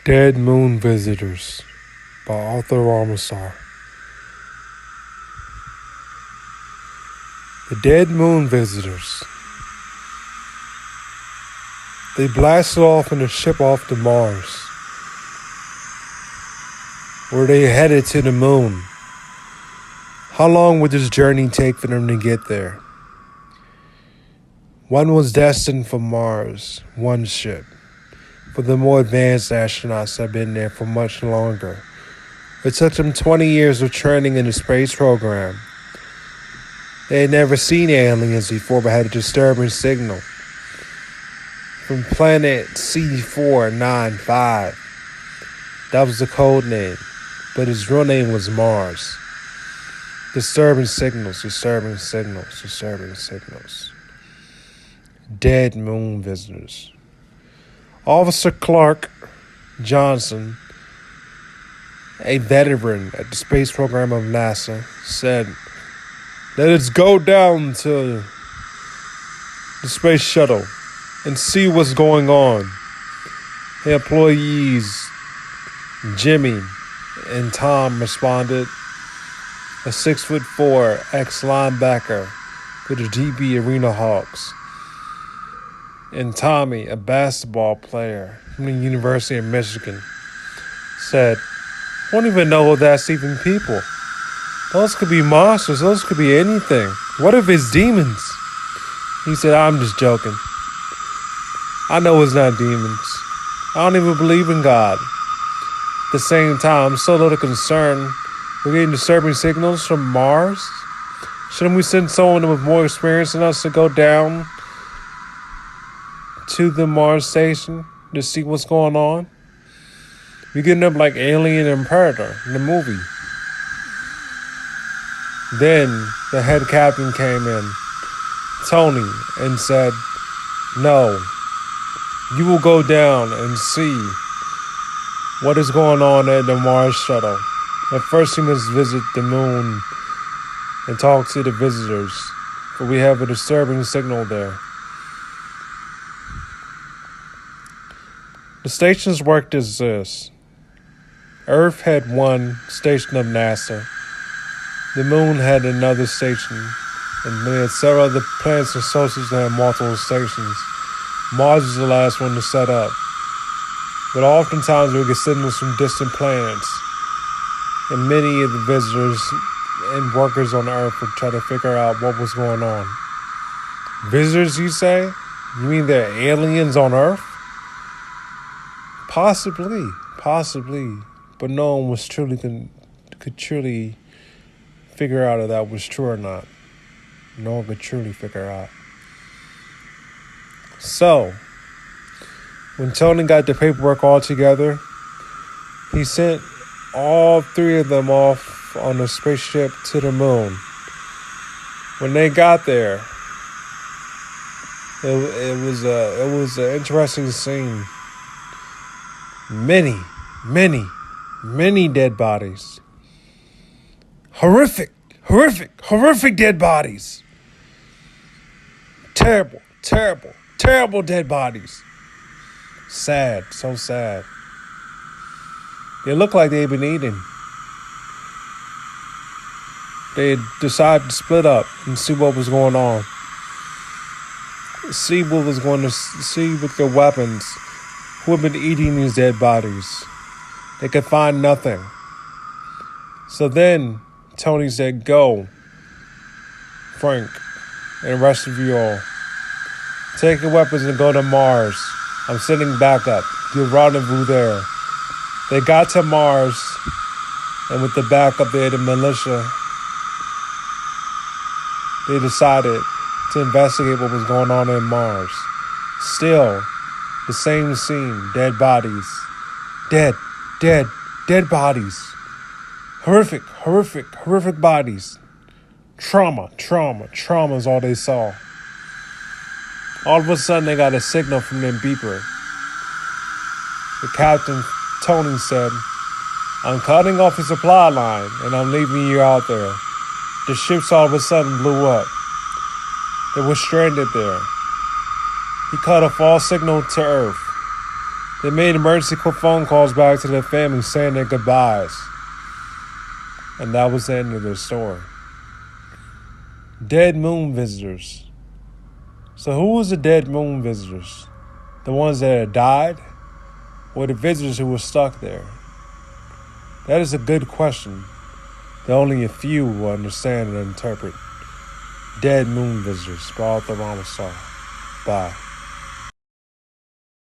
Dead Moon Visitors by Author Ramenstar. The Dead Moon Visitors. They blasted off in a ship off to Mars, where they headed to the moon. How long would this journey take for them to get there? One was destined for Mars, one ship. For the more advanced astronauts have been there for much longer. It took them 20 years of training in the space program. They had never seen aliens before but had a disturbing signal from planet C495. That was the code name, but his real name was Mars. Disturbing signals. Dead moon visitors. Officer Clark Johnson, a veteran at the space program of NASA, said, "Let us go down to the space shuttle and see what's going on." The employees, Jimmy and Tom, responded. A 6'4" ex-linebacker for the DB Arena Hawks, and Tommy, a basketball player from the University of Michigan, said, "I don't even know if that's even people. Those could be monsters. Those could be anything. What if it's demons?" He said, "I'm just joking. I know it's not demons. I don't even believe in God. At the same time, I'm so little concerned. We're getting disturbing signals from Mars. Shouldn't we send someone with more experience than us to go down to the Mars station to see what's going on? We're getting up like Alien and Predator in the movie." Then the head captain came in, Tony, and said, "No, you will go down and see what is going on at the Mars shuttle. But first you must visit the moon and talk to the visitors, for we have a disturbing signal there." The stations worked as this. Earth had one station of NASA. The moon had another station, and they had several other planets and sources that had multiple stations. Mars was the last one to set up. But oftentimes we get signals from distant planets, and many of the visitors and workers on Earth would try to figure out what was going on. Visitors, you say? You mean there are aliens on Earth? Possibly, but no one was could truly figure out if that was true or not. No one could truly figure out. So, when Tony got the paperwork all together, he sent all three of them off on a spaceship to the moon. When they got there, it was an interesting scene. Many dead bodies. Horrific dead bodies. Terrible dead bodies. Sad, so sad. They looked like they'd been eaten. They decided to split up and see what was going on. See with their weapons who had been eating these dead bodies. They could find nothing. So then Tony said, "Go, Frank, and the rest of you all. Take your weapons and go to Mars. I'm sending backup. You'll rendezvous there." They got to Mars, and with the backup there, the militia, they decided to investigate what was going on in Mars. Still, the same scene, dead bodies. Dead bodies. Horrific bodies. Trauma is all they saw. All of a sudden, they got a signal from their beeper. The captain, Tony, said, "I'm cutting off the supply line, and I'm leaving you out there." The ships all of a sudden blew up. They were stranded there. He cut off all signal to Earth. They made emergency phone calls back to their family saying their goodbyes. And that was the end of their story. Dead moon visitors. So who was the dead moon visitors? The ones that had died? Or the visitors who were stuck there? That is a good question that only a few will understand and interpret. Dead moon visitors by author Ramenstar. Bye.